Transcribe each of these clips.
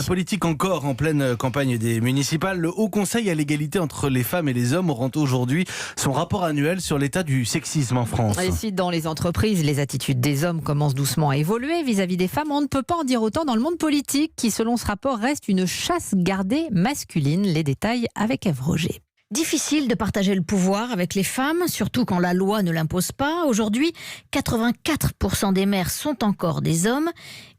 Politique encore, en pleine campagne des municipales, le Haut Conseil à l'égalité entre les femmes et les hommes rend aujourd'hui son rapport annuel sur l'état du sexisme en France. Et si dans les entreprises, les attitudes des hommes commencent doucement à évoluer vis-à-vis des femmes, on ne peut pas en dire autant dans le monde politique qui, selon ce rapport, reste une chasse gardée masculine. Les détails avec Ève Roger. Difficile de partager le pouvoir avec les femmes, surtout quand la loi ne l'impose pas. Aujourd'hui, 84% des maires sont encore des hommes.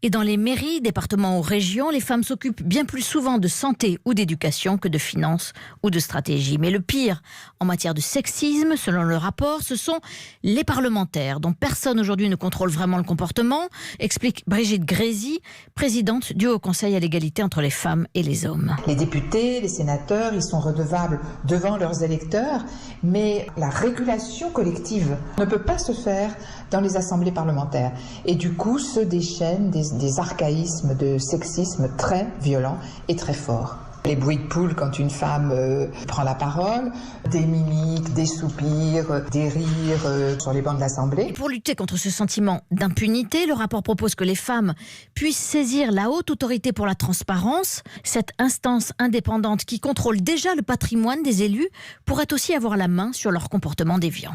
Et dans les mairies, départements ou régions, les femmes s'occupent bien plus souvent de santé ou d'éducation que de finances ou de stratégie. Mais le pire en matière de sexisme, selon le rapport, ce sont les parlementaires, dont personne aujourd'hui ne contrôle vraiment le comportement, explique Brigitte Grésy, présidente du Haut Conseil à l'égalité entre les femmes et les hommes. Les députés, les sénateurs, ils sont redevables devant leurs électeurs, mais la régulation collective ne peut pas se faire dans les assemblées parlementaires. Et du coup, se déchaînent des archaïsmes de sexisme très violents et très forts. Les bruits de poule quand une femme prend la parole, des mimiques, des soupirs, des rires sur les bancs de l'Assemblée. Et pour lutter contre ce sentiment d'impunité, le rapport propose que les femmes puissent saisir la haute autorité pour la transparence. Cette instance indépendante qui contrôle déjà le patrimoine des élus pourrait aussi avoir la main sur leur comportement déviant.